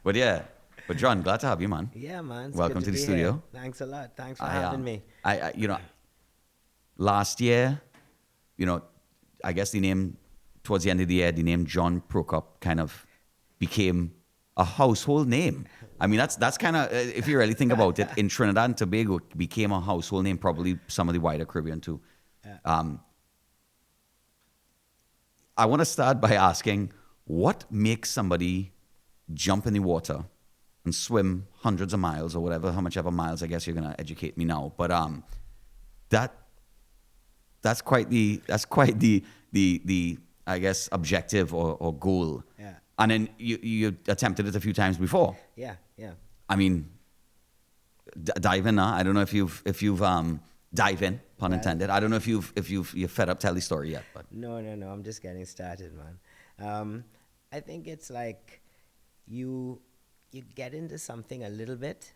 But yeah, but John, glad to have you, man. Yeah, man. It's good Welcome to to the be here. studio. Thanks a lot. Thanks for I, having me. last year, you know, I guess the name towards the end of the year, the name John Procope kind of became a household name. I mean, that's kind of, if you really think about it, in Trinidad and Tobago, it became a household name, probably some of the wider Caribbean too. Yeah. Um, I want to start by asking, what makes somebody jump in the water and swim hundreds of miles or whatever, how much ever miles? I guess you're gonna educate me now, but that that's quite the I guess objective or goal. Yeah. And then you attempted it a few times before. Yeah. Yeah. I mean, dive in now. I don't know if you've dive in, pun Well, intended. I don't know if you're fed up tell the story yet, but no, no, no. I'm just getting started, man. I think it's like you you get into something a little bit,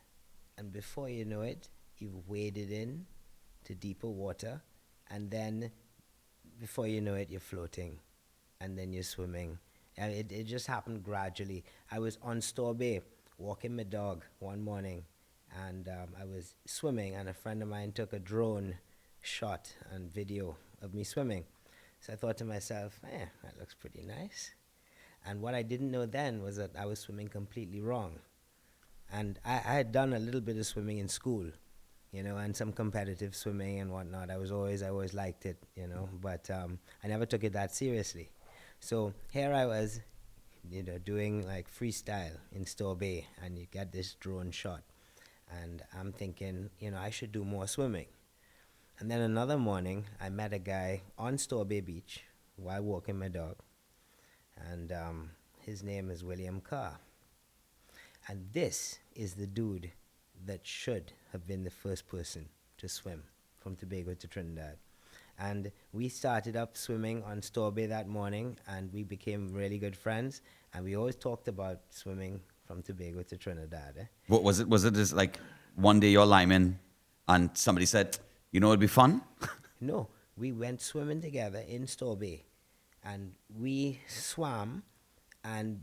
and before you know it, you've waded in to deeper water, and then before you know it, you're floating, and then you're swimming. And it just happened gradually. I was on Store Bay walking my dog one morning, and I was swimming, and a friend of mine took a drone shot and video of me swimming. So I thought to myself, that looks pretty nice. And what I didn't know then was that I was swimming completely wrong. And I had done a little bit of swimming in school, and some competitive swimming and whatnot. I always liked it, but I never took it that seriously. So here I was, doing like freestyle in Store Bay, and you get this drone shot. And I'm thinking, I should do more swimming. And then another morning, I met a guy on Store Bay Beach while walking my dog, and his name is William Carr. And this is the dude that should have been the first person to swim from Tobago to Trinidad. And we started up swimming on Store Bay that morning, and we became really good friends. And we always talked about swimming from Tobago to Trinidad. what was it? Was it just like one day you're lineman and somebody said, it'd be fun? No, we went swimming together in Store Bay, and we swam, and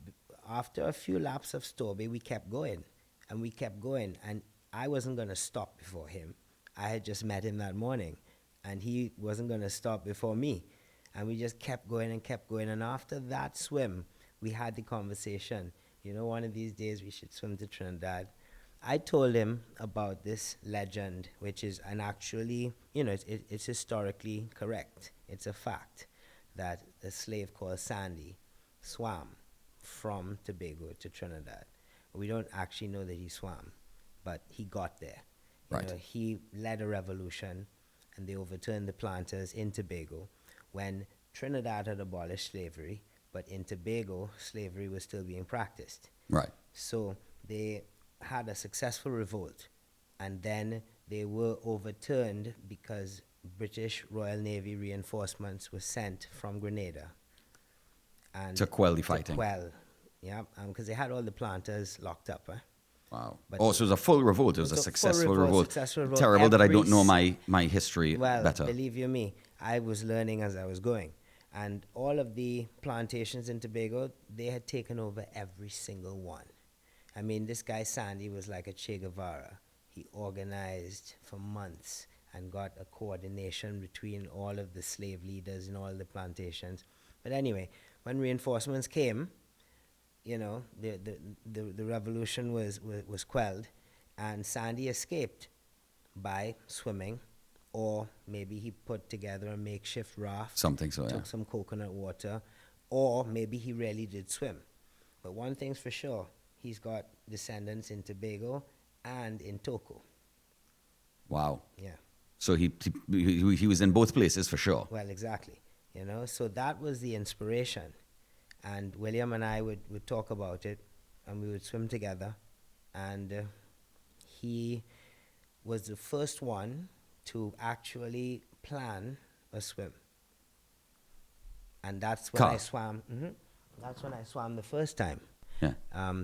after a few laps of Store Bay, we kept going, and we kept going, and I wasn't going to stop before him. I had just met him that morning, and he wasn't going to stop before me, and we just kept going and kept going, and after that swim, we had the conversation, one of these days we should swim to Trinidad. I told him about this legend, which is, and actually, it's historically correct. It's a fact that a slave called Sandy swam from Tobago to Trinidad. We don't actually know that he swam, but he got there. Right. He led a revolution, and they overturned the planters in Tobago when Trinidad had abolished slavery, but in Tobago, slavery was still being practiced. Right. So they had a successful revolt, and then they were overturned because British Royal Navy reinforcements were sent from Grenada. And To quell the fighting. Yeah, because they had all the planters locked up. Wow. But So it was a full revolt. It was a full successful revolt. successful revolt. Terrible that I Every don't know my history Well, better. believe you me, I was learning as I was going. And all of the plantations in Tobago, they had taken over every single one. I mean, this guy Sandy was like a Che Guevara. He organized for months and got a coordination between all of the slave leaders in all the plantations. But anyway, when reinforcements came, the revolution was quelled, and Sandy escaped by swimming, or maybe he put together a makeshift raft, Something so, yeah. took some coconut water, or maybe he really did swim. But one thing's for sure, he's got descendants in Tobago and in Toco. Wow. Yeah. So he was in both places for sure. Well, exactly. So that was the inspiration. And William and I would talk about it, and we would swim together. And he was the first one to actually plan a swim. And that's when I swam. That's when I swam the first time. Yeah.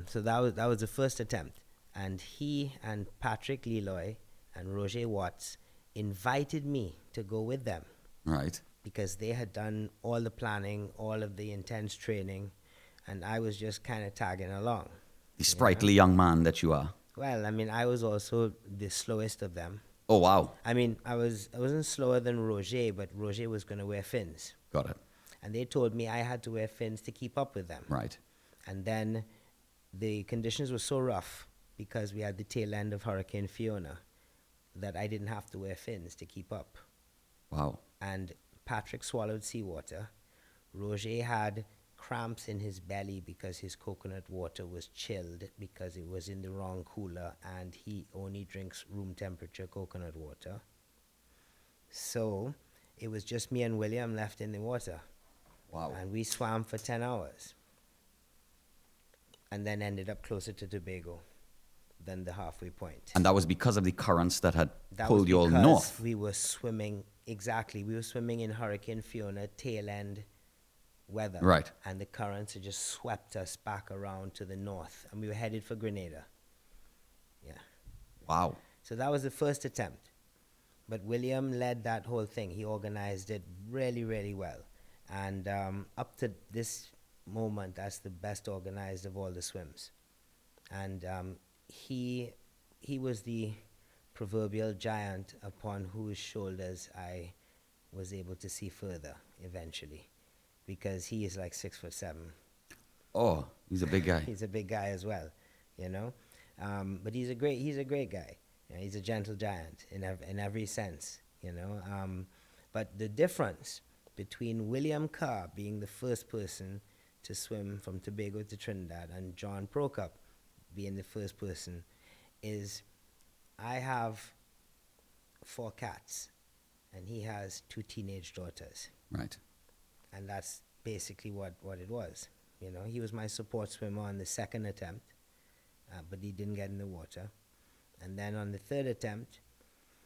So that was the first attempt. And he and Patrick Leloy and Roger Watts invited me to go with them, Right. because they had done all the planning, all of the intense training, and I was just kind of tagging along. The sprightly young man that you are. Well, I mean, I was also the slowest of them. Oh, wow. I mean, I wasn't slower than Roger, but Roger was going to wear fins. Got it. And they told me I had to wear fins to keep up with them. Right. And then the conditions were so rough because we had the tail end of Hurricane Fiona that I didn't have to wear fins to keep up. Wow. And Patrick swallowed seawater. Roger had cramps in his belly because his coconut water was chilled because it was in the wrong cooler, and he only drinks room temperature coconut water. So it was just me and William left in the water. Wow. And we swam for 10 hours and then ended up closer to Tobago than the halfway point. And that was because of the currents that had That pulled was you all because north. we were swimming, exactly. We were swimming in Hurricane Fiona tail end weather. Right. And the currents had just swept us back around to the north. And we were headed for Grenada. Yeah. Wow. So that was the first attempt. But William led that whole thing. He organized it really, really well. And up to this moment, that's the best organized of all the swims. And he was the proverbial giant upon whose shoulders I was able to see further eventually, because he is like 6'7". Oh, he's a big guy. He's a big guy as well, you know. But he's a great guy. You know, he's a gentle giant in every sense, you know. But the difference between William Carr being the first person to swim from Tobago to Trinidad and John Procope being the first person is I have 4 cats and he has 2 teenage daughters. Right. And that's basically what it was. You know, he was my support swimmer on the second attempt, but he didn't get in the water. And then on the third attempt,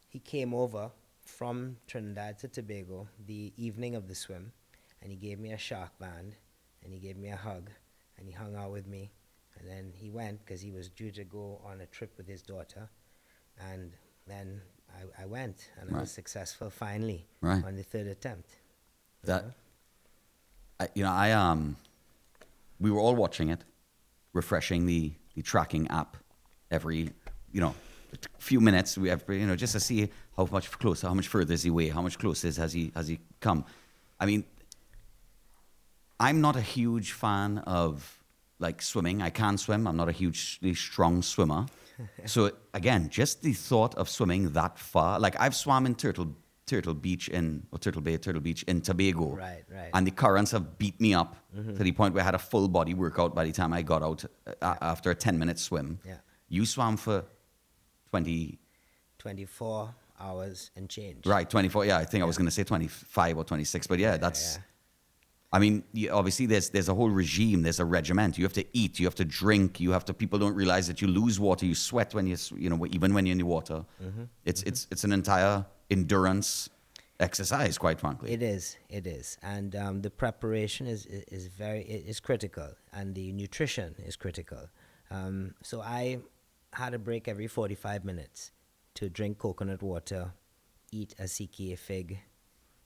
he came over from Trinidad to Tobago the evening of the swim, and he gave me a shark band, and he gave me a hug, and he hung out with me. And then he went because he was due to go on a trip with his daughter. And then I went, and I was successful finally on the third attempt. That, we were all watching it, refreshing the tracking app every, few minutes. We have, just to see how much closer, how much further is he away, how much closer has he come. I mean, I'm not a huge fan of swimming. I can swim. I'm not a hugely strong swimmer. So again, just the thought of swimming that far, I've swam in Turtle Beach in Tobago. Right. And the currents have beat me up to the point where I had a full body workout by the time I got out after a 10-minute swim. Yeah. You swam for 24 hours and change. Right, 24. Yeah, I think I was going to say 25 or 26, but that's. Yeah. I mean, obviously, there's a whole regime. There's a regiment. You have to eat. You have to drink. People don't realize that you lose water. You sweat when even when you're in the water. Mm-hmm. It's an entire endurance exercise, quite frankly. It is, and the preparation is critical, and the nutrition is critical. So I had a break every 45 minutes to drink coconut water, eat a CKA fig,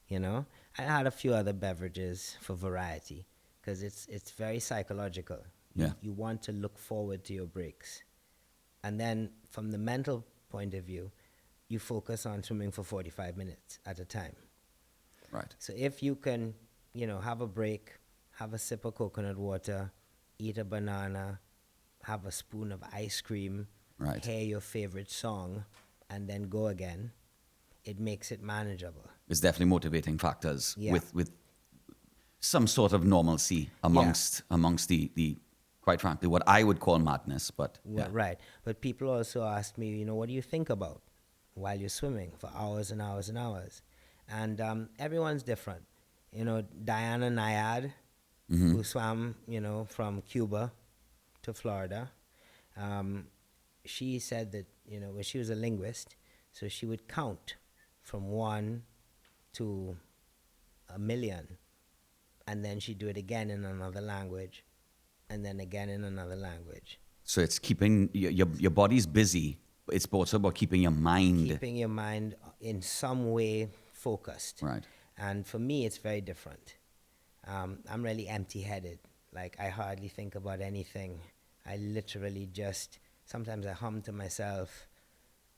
I had a few other beverages for variety, because it's very psychological. Yeah. You want to look forward to your breaks. And then from the mental point of view, you focus on swimming for 45 minutes at a time. Right. So if you can, have a break, have a sip of coconut water, eat a banana, have a spoon of ice cream, right, hear your favorite song, and then go again, it makes it manageable. It's definitely motivating factors with some sort of normalcy amongst the quite frankly, what I would call madness. But well, right. But people also ask me, what do you think about while you're swimming for hours and hours and hours? And everyone's different. Diana Nyad, who swam, from Cuba to Florida, she said that, she was a linguist, so she would count from 1 to 1,000,000, and then she'd do it again in another language, and then again in another language. So it's keeping your body's busy. It's also about keeping your mind in some way focused. Right. And for me, it's very different. I'm really empty-headed. I hardly think about anything I literally just, sometimes I hum to myself.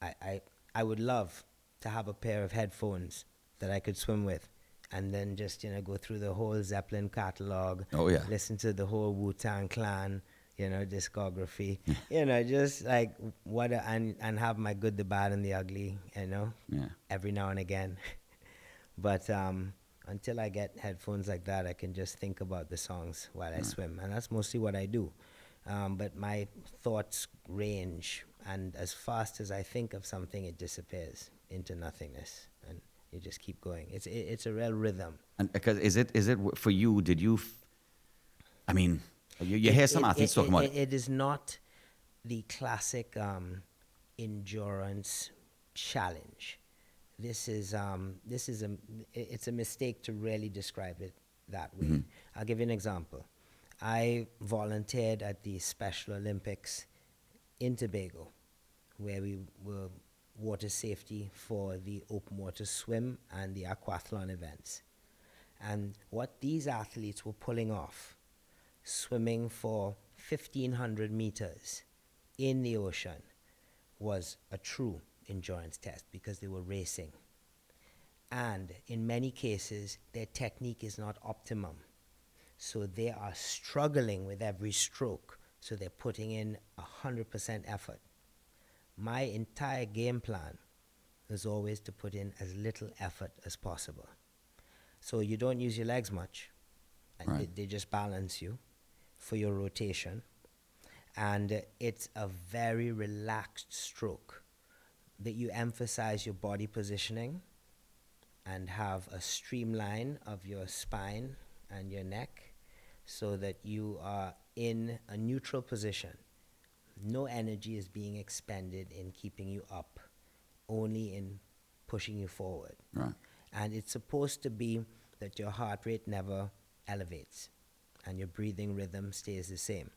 I would love to have a pair of headphones that I could swim with, and then just, go through the whole Zeppelin catalog, Oh yeah. listen to the whole Wu-Tang Clan, discography, just like and have my good, the bad, and the ugly, Yeah. every now and again. But until I get headphones like that, I can just think about the songs while I swim, and that's mostly what I do. But my thoughts range, and as fast as I think of something, it disappears into nothingness, and you just keep going. It's a real rhythm. And because for you? Did you? I mean, you hear some athletes talking about it. It is not the classic endurance challenge. It's a mistake to really describe it that way. I'll give you an example. I volunteered at the Special Olympics in Tobago, where we were water safety for the open water swim and the aquathlon events. And what these athletes were pulling off, swimming for 1,500 meters in the ocean, was a true endurance test because they were racing. And in many cases, their technique is not optimum. So they are struggling with every stroke. So they're putting in 100% effort. My entire game plan is always to put in as little effort as possible. So you don't use your legs much, and Right. they just balance you for your rotation. And it's a very relaxed stroke that you emphasize your body positioning and have a streamline of your spine and your neck so that you are in a neutral position. No energy is being expended in keeping you up, only in pushing you forward. Right. And it's supposed to be that your heart rate never elevates and your breathing rhythm stays the same.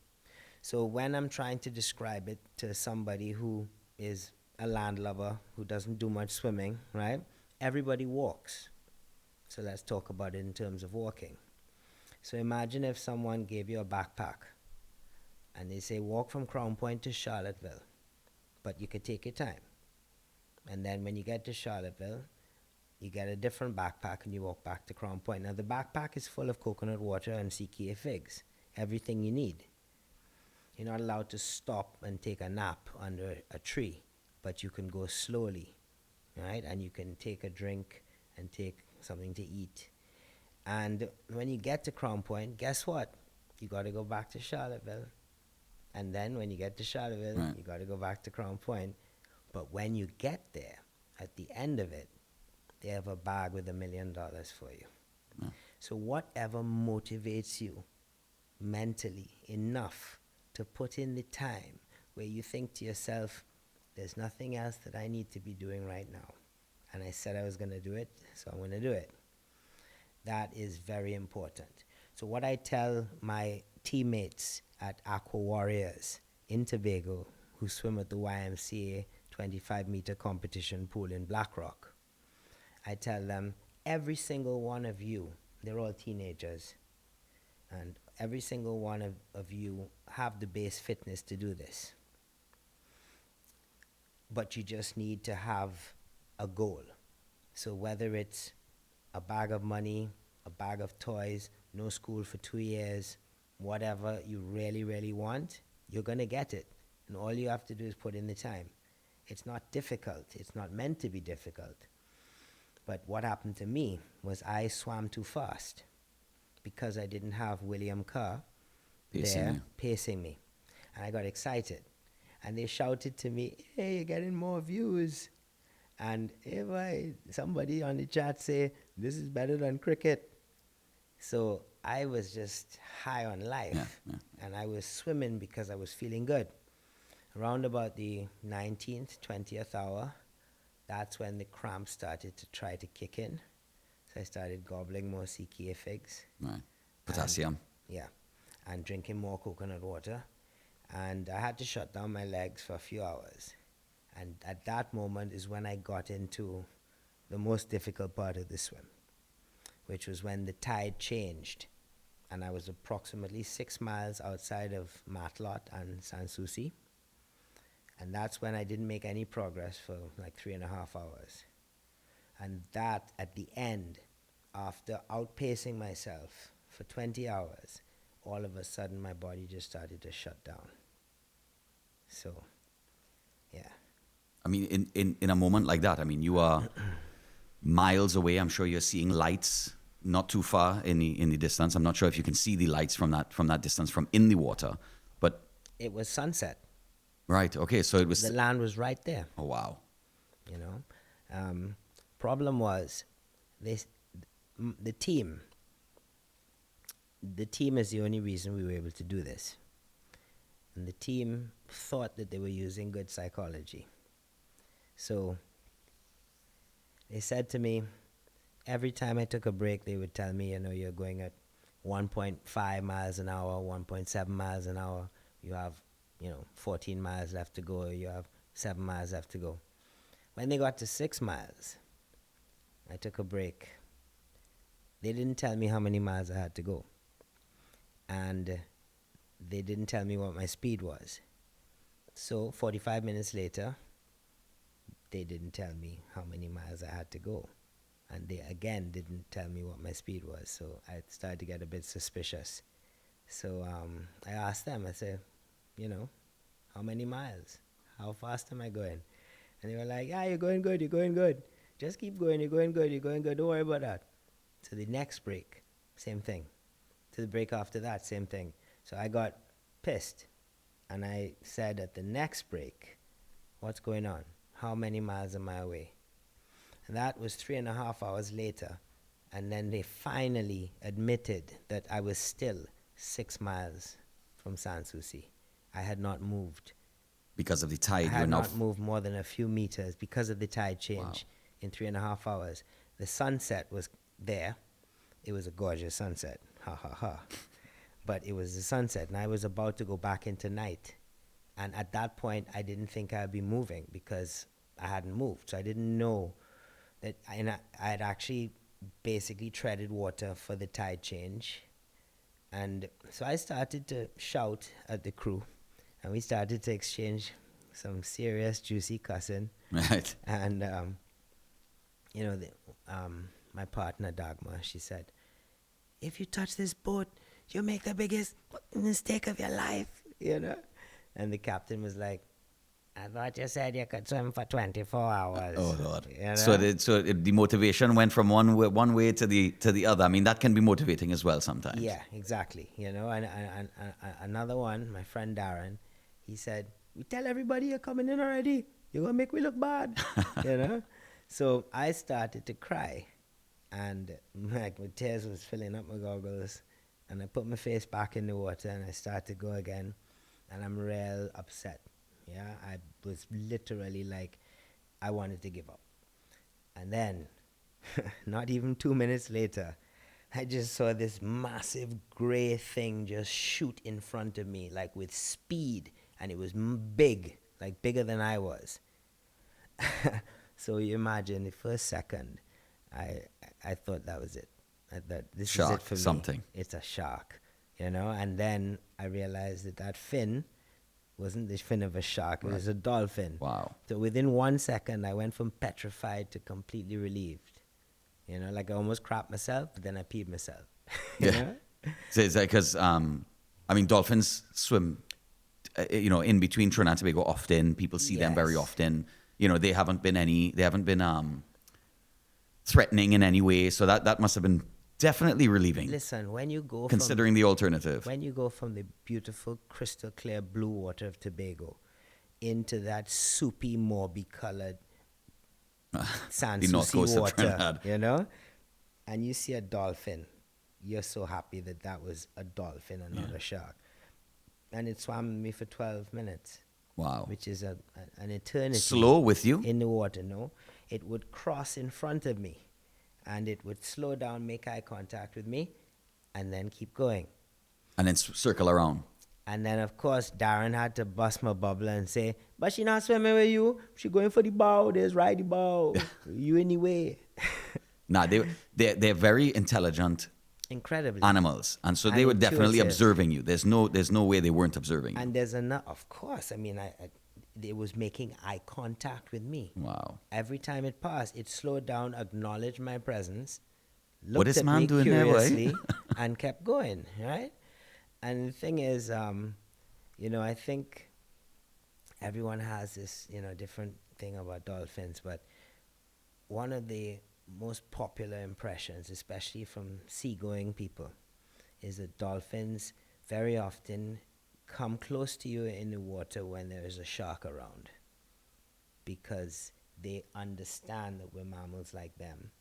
So when I'm trying to describe it to somebody who is a landlubber, who doesn't do much swimming, right? Everybody walks. So let's talk about it in terms of walking. So imagine if someone gave you a backpack and they say walk from Crown Point to Charlottesville, but you could take your time. And then when you get to Charlottesville, you get a different backpack and you walk back to Crown Point. Now the backpack is full of coconut water and CKA figs, everything you need. You're not allowed to stop and take a nap under a tree, but you can go slowly, right? And you can take a drink and take something to eat. And when you get to Crown Point, guess what? You got to go back to Charlottesville. And then when you get to Charlottesville, Right. you got to go back to Crown Point. But when you get there, at the end of it, they have a bag with $1 million for you. Yeah. So whatever motivates you mentally enough to put in the time where you think to yourself, there's nothing else that I need to be doing right now. And I said I was going to do it, so I'm going to do it. That is very important. So what I tell my teammates at Aqua Warriors in Tobago who swim at the YMCA 25-meter competition pool in Blackrock, I tell them, every single one of you, they're all teenagers, and every single one of you have the base fitness to do this. But you just need to have a goal. So whether it's a bag of money, a bag of toys, no school for 2 years, whatever you really, really want, you're going to get it. And all you have to do is put in the time. It's not difficult. It's not meant to be difficult. But what happened to me was I swam too fast because I didn't have William Kerr pacing me. And I got excited. And they shouted to me, hey, you're getting more views. And somebody on the chat say, this is better than cricket. So I was just high on life. Yeah. And I was swimming because I was feeling good. Around about the 19th, 20th hour, that's when the cramps started to try to kick in. So I started gobbling more CKA figs. Right. Potassium. And drinking more coconut water. And I had to shut down my legs for a few hours. And at that moment is when I got into the most difficult part of the swim, which was when the tide changed and I was approximately 6 miles outside of Matlot and Sans Souci. And that's when I didn't make any progress for like 3.5 hours. And that, at the end, after outpacing myself for 20 hours, all of a sudden my body just started to shut down. So, yeah. I mean, in a moment like that, I mean, you are miles away. I'm sure you're seeing lights not too far in the distance. I'm not sure if you can see the lights from that distance from in the water, but It was sunset. right. Okay, so it was The land was right there. Oh wow. You know, problem was this: the team. The team is the only reason we were able to do this, and the team thought that they were using good psychology. So they said to me, every time I took a break, they would tell me, you're going at 1.5 miles an hour, 1.7 miles an hour. You have 14 miles left to go. You have 7 miles left to go. When they got to 6 miles, I took a break. They didn't tell me how many miles I had to go. And they didn't tell me what my speed was. So 45 minutes later, they didn't tell me how many miles I had to go. And they again didn't tell me what my speed was. So I started to get a bit suspicious. So I asked them, I said, how many miles? How fast am I going? And they were like, yeah, you're going good, you're going good. Just keep going, you're going good, you're going good. Don't worry about that. To the next break, same thing. To the break after that, same thing. So I got pissed. And I said at the next break, what's going on? How many miles am I away? And that was 3.5 hours later. And then they finally admitted that I was still 6 miles from Sans Souci. I had not moved. Because of the tide, I had not moved more than a few meters because of the tide change in 3.5 hours. The sunset was there. It was a gorgeous sunset. Ha ha ha. But it was the sunset, and I was about to go back into night. And at that point, I didn't think I'd be moving because I hadn't moved. So I didn't know that I had actually basically treaded water for the tide change. And so I started to shout at the crew, and we started to exchange some serious, juicy cussing. Right. And, my partner, Dagmar, she said, if you touch this boat, you'll make the biggest mistake of your life, And the captain was like, I thought you said you could swim for 24 hours. Oh Lord! So the motivation went from one way to the other. I mean, that can be motivating as well sometimes. Yeah, exactly. And another one, my friend Darren, he said, "We tell everybody you're coming in already. You're gonna make me look bad." So I started to cry, and my tears was filling up my goggles, and I put my face back in the water, and I started to go again, and I'm real upset. Yeah, I was literally like, I wanted to give up. And then, not even 2 minutes later, I just saw this massive gray thing just shoot in front of me, like with speed. And it was big, like bigger than I was. So you imagine, the first second, I thought that was it. I thought, this is it for me. Something. It's a shark, And then I realized that fin wasn't the fin of a shark. It was a dolphin. Wow. So within 1 second, I went from petrified to completely relieved. Like I almost crapped myself, but then I peed myself. Yeah. So it's like, because, dolphins swim, in between Trinidad and Tobago often. People see them very often. They haven't been threatening in any way. So that must have been definitely relieving. Listen, when you go considering the alternative. When you go from the beautiful, crystal clear blue water of Tobago into that soupy, mauby-colored Sans Souci water, and you see a dolphin, you're so happy that was a dolphin and not a shark. And it swam with me for 12 minutes. Wow. Which is an eternity. Slow with you? In the water, no. It would cross in front of me. And it would slow down, make eye contact with me, and then keep going. And then circle around. And then, of course, Darren had to bust my bubble and say, but she not swimming with you. She going for the bow. There's right the bow. You in the way. Nah, they're very intelligent Incredibly. animals, and so And they were definitely intuitive. observing you. There's no way they weren't observing you. And there's enough, of course. I mean, it was making eye contact with me. Wow. Every time it passed, it slowed down, acknowledged my presence, What looked is at man me doing here, boy? curiously, and kept going, right? And the thing is, I think everyone has this, different thing about dolphins, but one of the most popular impressions, especially from seagoing people, is that dolphins very often come close to you in the water when there is a shark around, because they understand that we're mammals like them,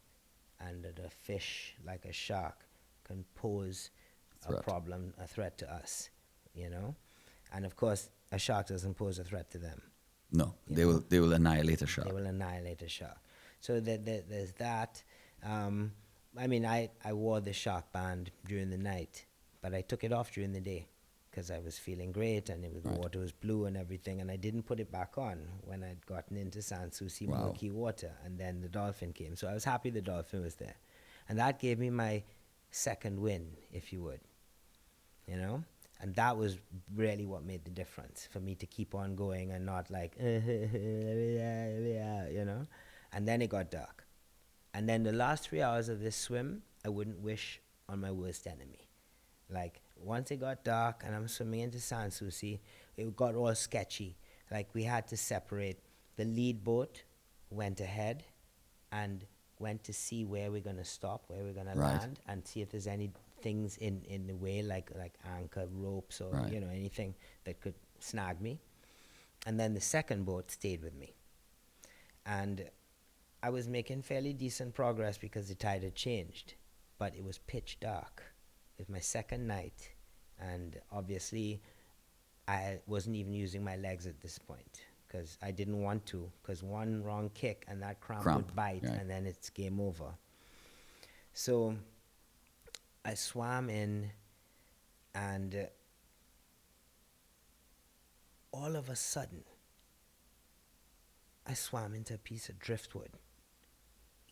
and that a fish like a shark can pose Threat. a threat to us, And of course, a shark doesn't pose a threat to them. No, You they will annihilate a shark. They will annihilate a shark. So there's that. I wore the shark band during the night, but I took it off during the day because I was feeling great, and the water was blue and everything, and I didn't put it back on when I'd gotten into Sans Souci murky water, and then the dolphin came. So I was happy the dolphin was there. And that gave me my second win, if you would, And that was really what made the difference for me to keep on going and not like, And then it got dark. And then the last 3 hours of this swim, I wouldn't wish on my worst enemy. Like, once it got dark and I'm swimming into Sans Souci, it got all sketchy. Like, we had to separate. The lead boat went ahead and went to see where we're going to stop, where we're going to land, and see if there's any things in the way, like anchor ropes or anything that could snag me. And then the second boat stayed with me. And I was making fairly decent progress because the tide had changed, but it was pitch dark. It was my second night, and obviously I wasn't even using my legs at this point because I didn't want to, because one wrong kick and that cramp would bite, and then it's game over. So I swam in, and all of a sudden I swam into a piece of driftwood.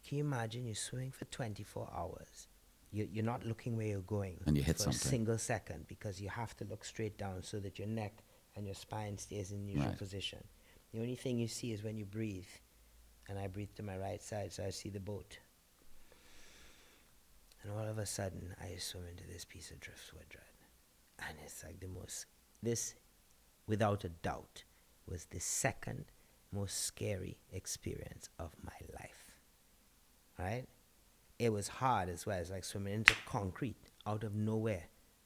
Can you imagine, you're swimming for 24 hours. You're not looking where you're going, and you hit for something. a single second, because you have to look straight down so that your neck and your spine stays in neutral position. The only thing you see is when you breathe, and I breathe to my right side, so I see the boat. And all of a sudden, I swim into this piece of driftwood, right? And it's like this, without a doubt, was the second most scary experience of my life, right? It was hard as well. It's like swimming into concrete out of nowhere.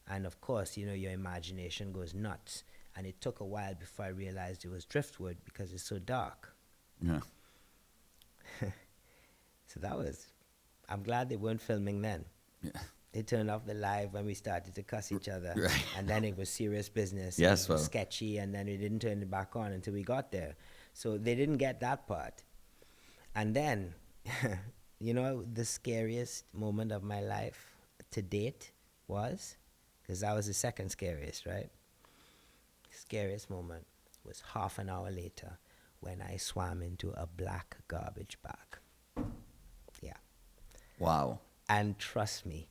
And of course, your imagination goes nuts. And it took a while before I realized it was driftwood because it's so dark. Yeah. So I'm glad they weren't filming then. Yeah. They turned off the live when we started to cuss each other. Right. And then it was serious business. Yes, it was sketchy, and then we didn't turn it back on until we got there. So they didn't get that part. And then, the scariest moment of my life to date was, because that was the second scariest, right? Scariest moment was half an hour later when I swam into a black garbage bag. Yeah. Wow. And trust me,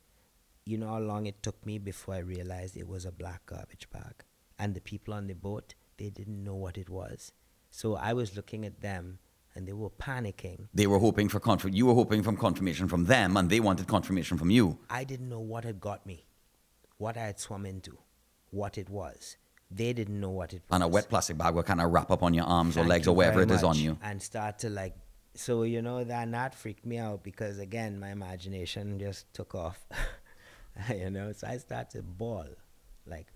you know how long it took me before I realized it was a black garbage bag? And the people on the boat, they didn't know what it was. So I was looking at them, and they were panicking. They were hoping for you were hoping for confirmation from them, and they wanted confirmation from you. I didn't know what had got me, what I had swum into, what it was. They didn't know what it was. And a wet plastic bag will kind of wrap up on your arms or legs or wherever it is on you. And start to so that freaked me out because, again, my imagination just took off. So I started to bawl,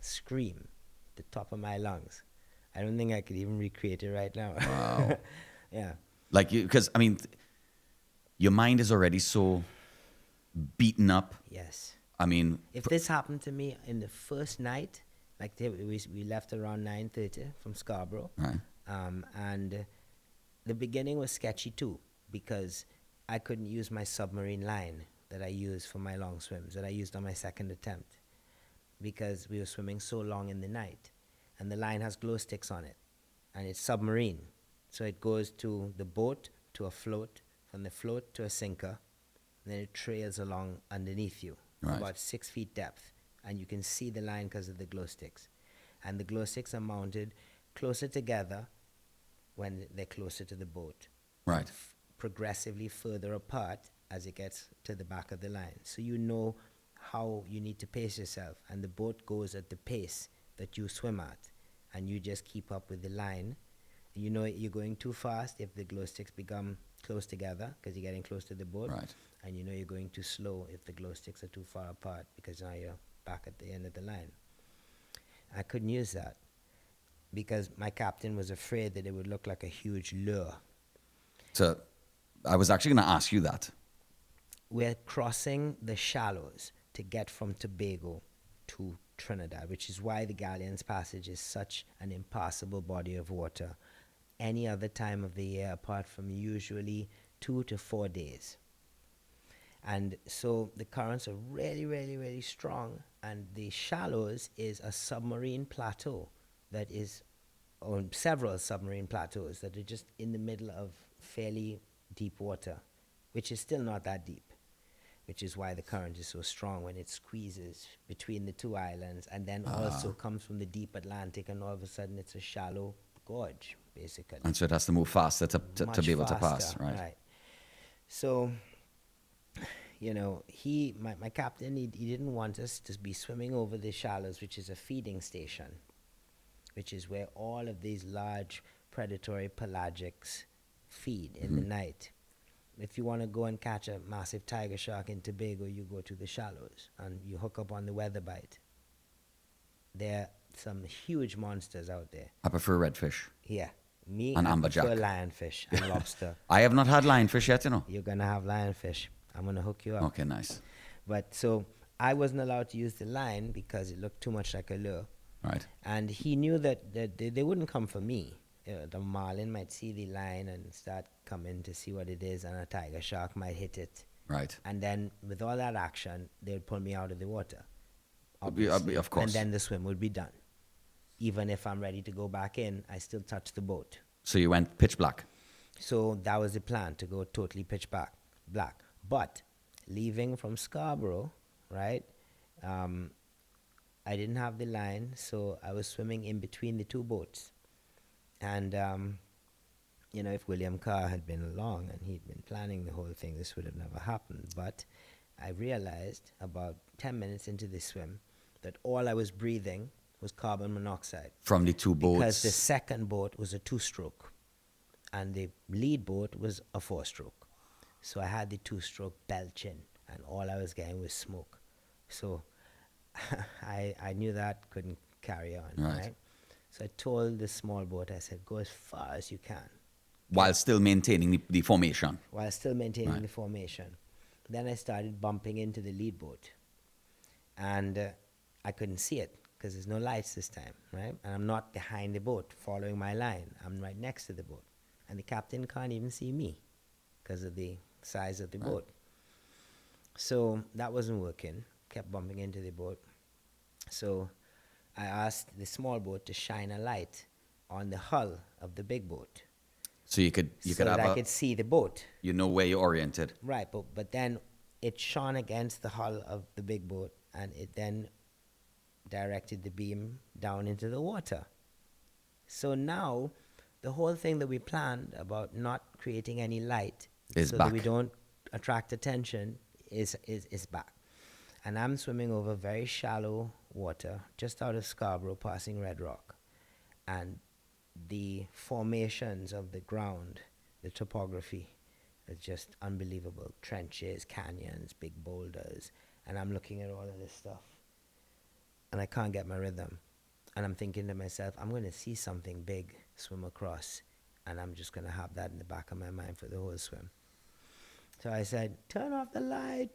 scream, the top of my lungs. I don't think I could even recreate it right now. Wow. Yeah. Because, your mind is already so beaten up. Yes. If this happened to me in the first night, we left around 9:30 from Scarborough. Right. And the beginning was sketchy too, because I couldn't use my submarine line that I use for my long swims, that I used on my second attempt, because we were swimming so long in the night. And the line has glow sticks on it, and it's submarine. So it goes to the boat, to a float, from the float to a sinker, and then it trails along underneath you. Right. about 6 feet depth, and you can see the line because of the glow sticks. And the glow sticks are mounted closer together when they're closer to the boat. Right. Progressively further apart as it gets to the back of the line. So you know how you need to pace yourself, and the boat goes at the pace that you swim at, and you just keep up with the line. You know you're going too fast if the glow sticks become close together because you're getting close to the boat. Right. And you know you're going too slow if the glow sticks are too far apart because now you're back at the end of the line. I couldn't use that because my captain was afraid that it would look like a huge lure. So I was actually going to ask you that. We're crossing the shallows to get from Tobago to Trinidad, which is why the Galleon's Passage is such an impassable body of water any other time of the year apart from usually 2 to 4 days. And so the currents are really, really, really strong, and the shallows is a submarine plateau that is, or several submarine plateaus that are just in the middle of fairly deep water, which is still not that deep, which is why the current is so strong when it squeezes between the two islands and then also comes from the deep Atlantic, and all of a sudden it's a shallow gorge, basically. And so it has to move faster to be able to pass. Faster, Right. So, you know, my captain, he didn't want us to be swimming over the shallows, which is a feeding station, which is where all of these large predatory pelagics feed in the night. If you want to go and catch a massive tiger shark in Tobago, you go to the shallows and you hook up on the weather bite. There are some huge monsters out there. I prefer redfish. Yeah. Me, And I amberjack. prefer lionfish and lobster. I have not had lionfish yet, you know. You're going to have lionfish. I'm going to hook you up. Okay, nice. But so I wasn't allowed to use the line because it looked too much like a lure. Right. And he knew that they wouldn't come for me. The marlin might see the line and start coming to see what it is, and a tiger shark might hit it. Right. And then with all that action, they would pull me out of the water. Of course. And then the swim would be done. Even if I'm ready to go back in, I still touch the boat. So you went pitch black. So that was the plan, to go totally pitch black. But leaving from Scarborough, right, I didn't have the line, so I was swimming in between the two boats. And, you know, if William Carr had been along and he'd been planning the whole thing, this would have never happened. But I realized about 10 minutes into the swim that all I was breathing was carbon monoxide. From the two boats. Because the second boat was a 2-stroke and the lead boat was a 4-stroke. So I had the 2-stroke belching and all I was getting was smoke. So I knew that couldn't carry on, right? So I told the small boat, I said, go as far as you can. While still maintaining the formation. While still maintaining the formation. Then I started bumping into the lead boat. And I couldn't see it because there's no lights this time, right? And I'm not behind the boat following my line. I'm right next to the boat. And the captain can't even see me because of the size of the boat. So that wasn't working. Kept bumping into the boat. So I asked the small boat to shine a light on the hull of the big boat. So you could so have that I could see the boat. You know where you're oriented. Right, but then it shone against the hull of the big boat, and it then directed the beam down into the water. So now the whole thing that we planned about not creating any light Is so back. that we don't attract attention is back. And I'm swimming over very shallow water, just out of Scarborough, passing Red Rock. And the formations of the ground, the topography, is just unbelievable. Trenches, canyons, big boulders. And I'm looking at all of this stuff. And I can't get my rhythm. And I'm thinking to myself, I'm going to see something big swim across. And I'm just going to have that in the back of my mind for the whole swim. So I said, turn off the light.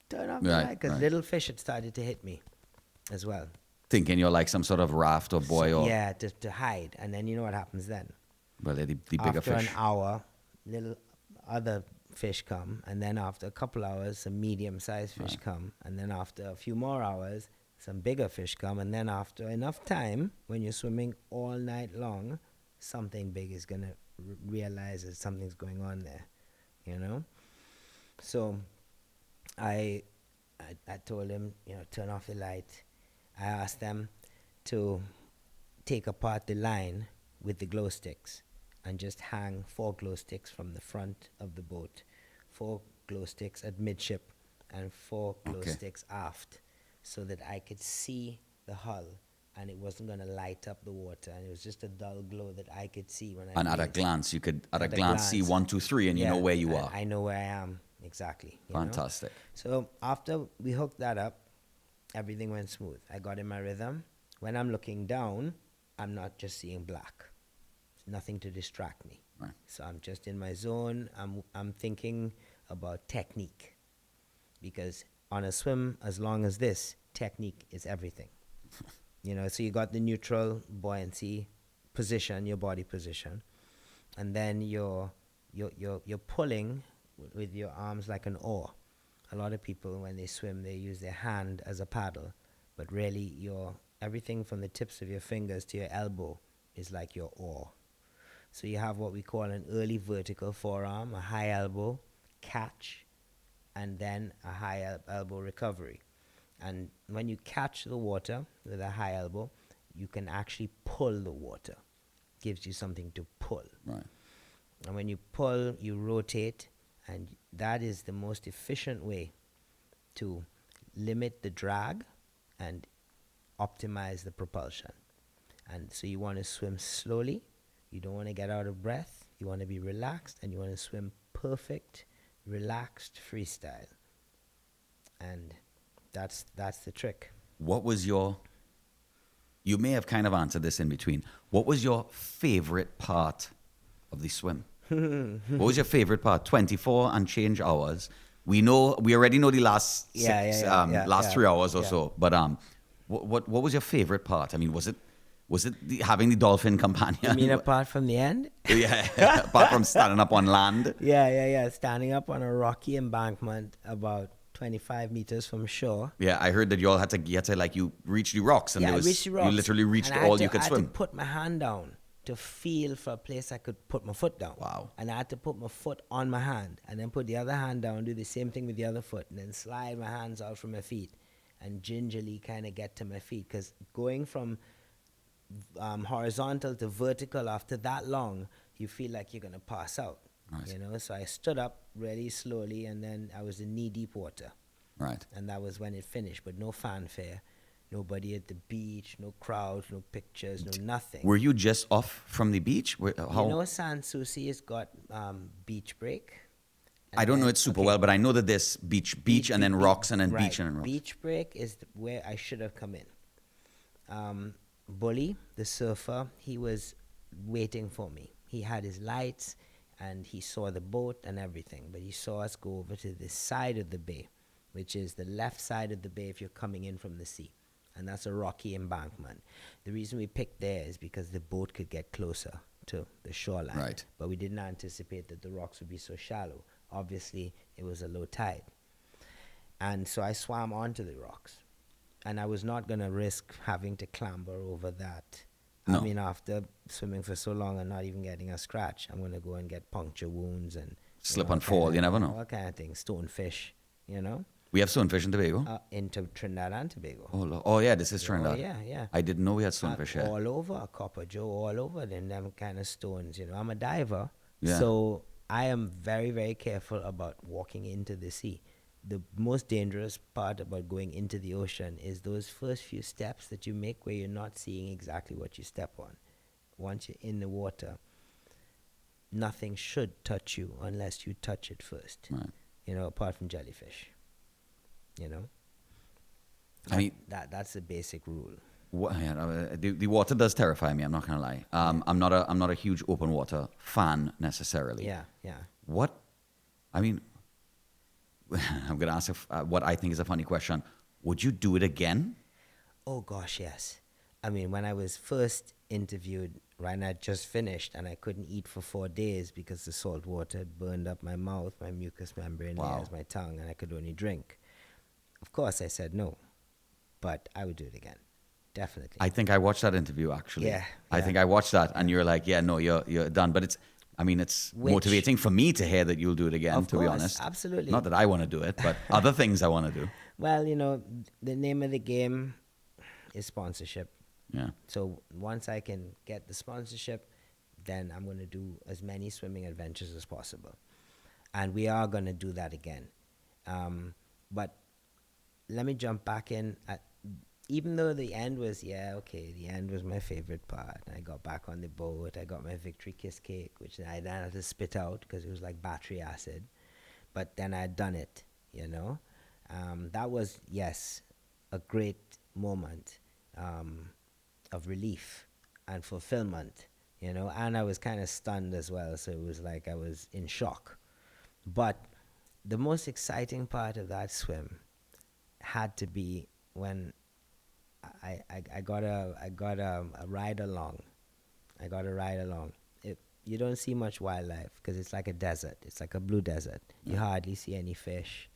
Turn off the light. Because little fish had started to hit me as well. Thinking you're like some sort of raft or buoy or... Yeah, to hide. And then you know what happens then. Well, they're the bigger After fish. an hour, little other fish come. And then after a couple hours, some medium-sized fish come. And then after a few more hours, some bigger fish come. And then after enough time, when you're swimming all night long, something big is going to realize that something's going on there, you know? So I I told him, turn off the light. I asked them to take apart the line with the glow sticks and just hang 4 glow sticks from the front of the boat, 4 glow sticks at midship, and 4 glow sticks aft, so that I could see the hull and it wasn't going to light up the water, and it was just a dull glow that I could see when I. And at a glance, you could see 1, 2, 3, and you know where you are. I know where I am exactly. Fantastic. So after we hooked that up, everything went smooth. I got in my rhythm. When I'm looking down, I'm not just seeing black. There's nothing to distract me. Right. So I'm just in my zone. I'm thinking about technique, because on a swim as long as this, technique is everything. So you got the neutral buoyancy position, your body position, and then you're pulling with your arms like an oar. A lot of people, when they swim, they use their hand as a paddle, but really everything from the tips of your fingers to your elbow is like your oar. So you have what we call an early vertical forearm, a high elbow catch, and then a high elbow recovery. And when you catch the water with a high elbow, you can actually pull the water. Gives you something to pull. Right. And when you pull, you rotate, and that is the most efficient way to limit the drag and optimize the propulsion. And so you want to swim slowly. You don't want to get out of breath. You want to be relaxed, and you want to swim perfect, relaxed freestyle. And that's the trick. What was you may have kind of answered this in between. What was your favorite part of the swim? What was your favorite part? 24 and change hours. We already know the last 3 hours or so. But what was your favorite part? I mean, was it having the dolphin companion? You mean apart from the end? Yeah, apart from standing up on land. Yeah. Standing up on a rocky embankment about 25 meters from shore. Yeah, I heard that you all had to you reached the rocks, and I reached the rocks. You literally reached all you could swim. I had to put my hand down to feel for a place I could put my foot down. Wow. And I had to put my foot on my hand, and then put the other hand down, do the same thing with the other foot, and then slide my hands out from my feet and gingerly kind of get to my feet. Because going from horizontal to vertical after that long, you feel like you're going to pass out. Right. So I stood up really slowly, and then I was in knee-deep water. Right. And that was when it finished, but no fanfare, nobody at the beach, no crowds, no pictures, no nothing. Were you just off from the beach? San Souci has got beach break. I don't know it super well, but I know that there's beach and then rocks and then right. beach and then rocks. Beach break is where I should have come in. Bully, the surfer, he was waiting for me. He had his lights, and he saw the boat and everything, but he saw us go over to the side of the bay, which is the left side of the bay if you're coming in from the sea. And that's a rocky embankment. The reason we picked there is because the boat could get closer to the shoreline. Right. But we didn't anticipate that the rocks would be so shallow. Obviously, it was a low tide. And so I swam onto the rocks. And I was not going to risk having to clamber over that. No. I mean, after swimming for so long and not even getting a scratch, I'm going to go and get puncture wounds and... Slip and fall, you never know. All kind of things. Stonefish, We have stonefish in Tobago? In Trinidad and Tobago. Oh, yeah, this is Trinidad. Oh, yeah. I didn't know we had stonefish here. All over, Copper Joe, all over them kind of stones. I'm a diver, yeah. So I am very, very careful about walking into the sea. The most dangerous part about going into the ocean is those first few steps that you make where you're not seeing exactly what you step on. Once you're in the water, nothing should touch you unless you touch it first. Right. Apart from jellyfish. I mean, that's the basic rule. The water does terrify me. I'm not gonna lie. I'm not a huge open water fan necessarily. Yeah. I'm gonna ask what I think is a funny question. Would you do it again? Oh gosh, yes. I mean, when I was first interviewed, right, and I just finished, and I couldn't eat for 4 days because the salt water had burned up my mouth, my mucous membrane layers, my tongue, and I could only drink. Of course, I said no, but I would do it again, definitely. I think I watched that interview actually. Yeah. I think I watched that, and you're like, yeah, no, you're done. But it's motivating for me to hear that you'll do it again. To be honest, absolutely. Not that I want to do it, but other things I want to do. Well, the name of the game is sponsorship. Yeah. So once I can get the sponsorship, then I'm going to do as many swimming adventures as possible. And we are going to do that again. But let me jump back in. Even though the end was, the end was my favorite part. I got back on the boat. I got my victory kiss cake, which I then had to spit out because it was like battery acid. But then I had done it, That was, yes, a great moment of relief and fulfillment, and I was kind of stunned as well. So it was like I was in shock. But the most exciting part of that swim had to be when I got a ride along. I got a ride along. You don't see much wildlife because it's like a desert. It's like a blue desert. You hardly see any fish.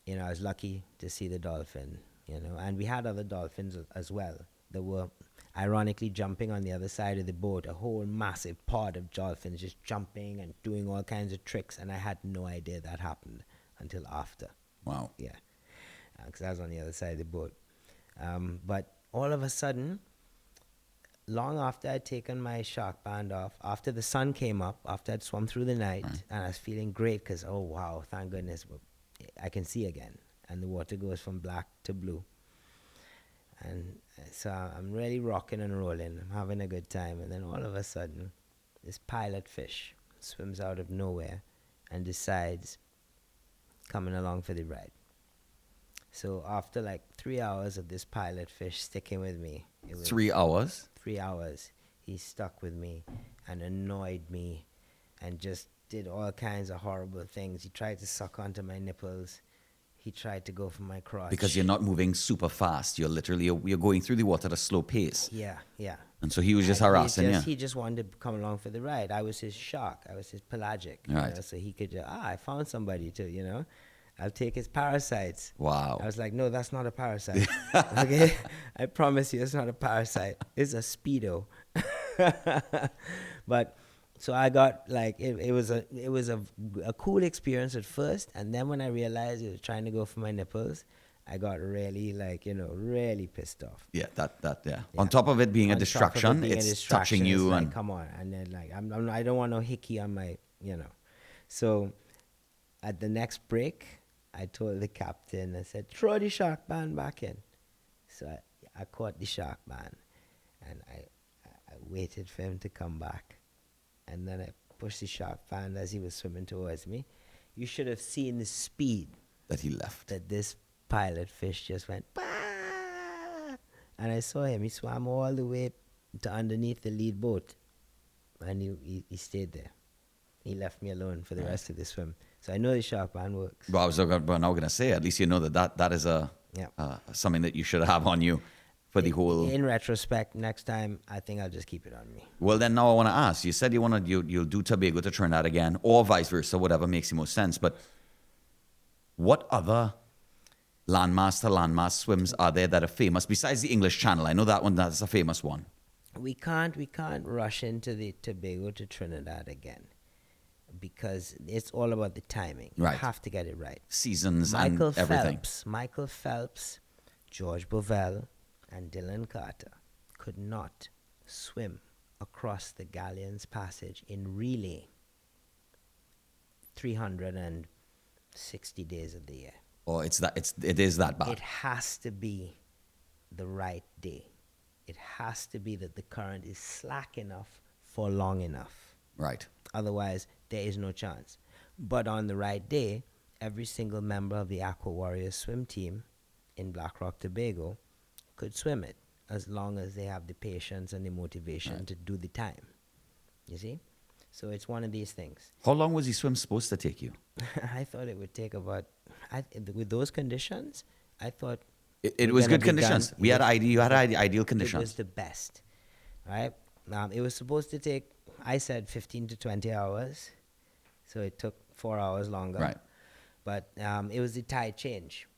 I was lucky to see the dolphin, and we had other dolphins as well. That were ironically jumping on the other side of the boat, a whole massive pod of dolphins just jumping and doing all kinds of tricks, and I had no idea that happened until after. Wow. Yeah, because I was on the other side of the boat. But all of a sudden, long after I'd taken my shark band off, after the sun came up, after I'd swum through the night, and I was feeling great because, oh wow, thank goodness, I can see again. And the water goes from black to blue. And so I'm really rocking and rolling. I'm having a good time. And then all of a sudden, this pilot fish swims out of nowhere and decides coming along for the ride. So after like 3 hours of this pilot fish sticking with me, it was 3 hours? 3 hours, he stuck with me and annoyed me and just did all kinds of horrible things. He tried to suck onto my nipples. He tried to go for my crotch. Because you're not moving super fast. You're literally you're going through the water at a slow pace. Yeah. And so he was just harassing you. He just wanted to come along for the ride. I was his shark. I was his pelagic. Right. So he could just, I found somebody to, I'll take his parasites. Wow. I was like, no, that's not a parasite. Okay? I promise you, it's not a parasite. It's a Speedo. But so I got like it was a cool experience at first, and then when I realized it was trying to go for my nipples, I got really really pissed off. Yeah, yeah. On top of it being a distraction, it's touching you like, and come on, and then like I don't want no hickey on my So at the next break, I told the captain, I said, throw the shark band back in. So I caught the shark band, and I waited for him to come back. And then I pushed the shark band as he was swimming towards me. You should have seen the speed that he left. that this pilot fish just went, bah! And I saw him. He swam all the way to underneath the lead boat, and he stayed there. He left me alone for the rest of the swim. So I know the shark band works. Well, I was now going to say, at least you know that is something that you should have on you for the whole. In retrospect, next time I think I'll just keep it on me. Well, then now I want to ask. You said you'll do Tobago to Trinidad again, or vice versa, whatever makes the most sense. But what other landmass to landmass swims are there that are famous besides the English Channel? I know that's a famous one. We can't rush into the Tobago to Trinidad again, because it's all about the timing. You have to get it right. Seasons and everything. Michael Phelps, George Bovell, and Dylan Carter could not swim across the Galleon's Passage in relay 360 days of the year. Oh, it is that bad. It has to be the right day. It has to be that the current is slack enough for long enough. Right. Otherwise, there is no chance. But on the right day, every single member of the Aqua Warriors swim team in Black Rock, Tobago could swim it, as long as they have the patience and the motivation to do the time. You see? So it's one of these things. How long was the swim supposed to take you? I thought it would take about, with those conditions, I thought it was good conditions. You had ideal conditions. It was the best, right? It was supposed to take, I said 15 to 20 hours, so it took 4 hours longer. Right. But it was the tide change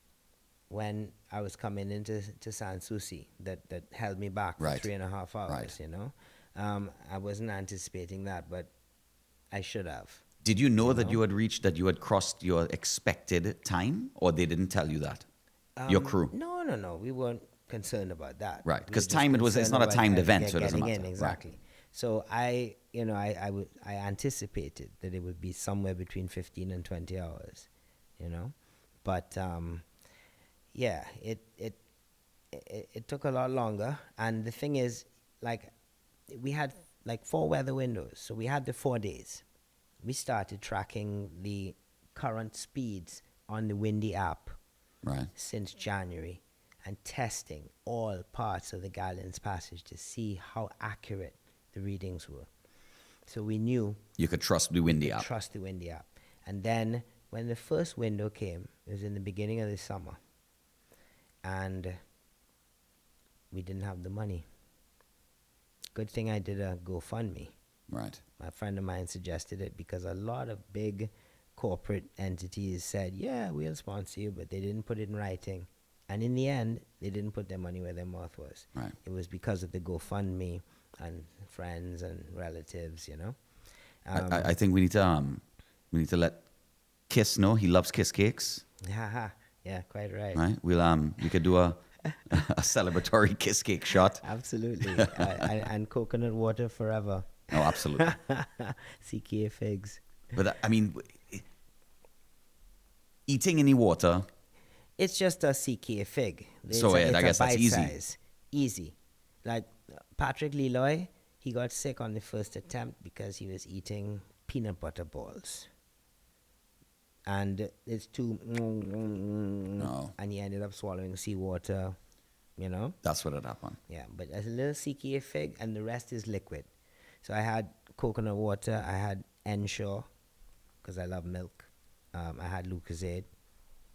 when I was coming into San Souci that held me back for 3.5 hours, Right. I wasn't anticipating that, but I should have. Did you know that you had crossed your expected time, or they didn't tell you that? Your crew? No. We weren't concerned about that. Right, We were because just time, it's concerned not a about timed event, so it doesn't getting matter. in, exactly. So I anticipated that it would be somewhere between 15 and 20 hours, but yeah, it took a lot longer. And the thing is, like, we had like 4 weather windows, so we had the 4 days. We started tracking the current speeds on the Windy app Right. since January, and testing all parts of the Galleon's Passage to see how accurate the readings were. So we knew You could trust the Windy app. trust the Windy app. And then when the first window came, it was in the beginning of the summer, and we didn't have the money. Good thing I did a GoFundMe. Right. A friend of mine suggested it because a lot of big corporate entities said, yeah, we'll sponsor you, but they didn't put it in writing. And in the end, they didn't put their money where their mouth was. Right. It was because of the GoFundMe and friends and relatives, I think we need to let Kiss know he loves Kiss cakes. Yeah, quite right. Right. We could do a celebratory Kiss cake shot. Absolutely. And coconut water forever. Oh, absolutely. CKA figs. But eating any water. It's just a CKA fig. I guess that's easy. Size. Easy. Like Patrick Leroy, he got sick on the first attempt because he was eating peanut butter balls. And it's too... No. And he ended up swallowing seawater, That's what had happened. Yeah, but a little CKA fig, and the rest is liquid. So I had coconut water, I had Ensure, because I love milk. I had Lucozade,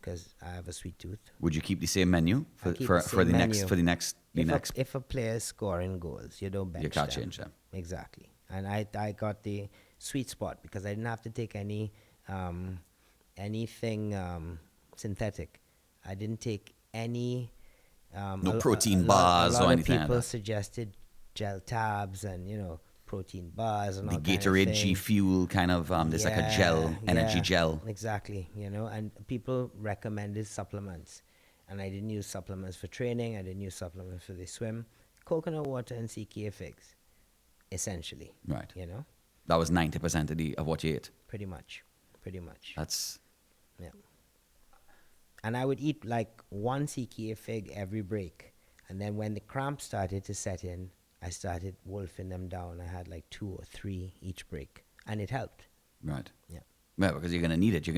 because I have a sweet tooth. Would you keep the same menu for the next? If a player is scoring goals, you don't bench You can't them. change them. Exactly. And I got the sweet spot because I didn't have to take anything synthetic. I didn't take any No protein bars or anything A lot like of people that. suggested gel tabs and protein bars and The all kind of Gatorade G things. Fuel kind of there's like a gel, energy gel. Exactly, and people recommended supplements, and I didn't use supplements for training. I didn't use supplements for the swim. Coconut water and CKA figs, essentially. Right. You That was 90% of what you ate. pretty much. That's Yeah. And I would eat like 1 CKA fig every break, and then when the cramps started to set in, I started wolfing them down. I had like 2 or 3 each break, and it helped. right. Yeah. Yeah, because you're going to need it. You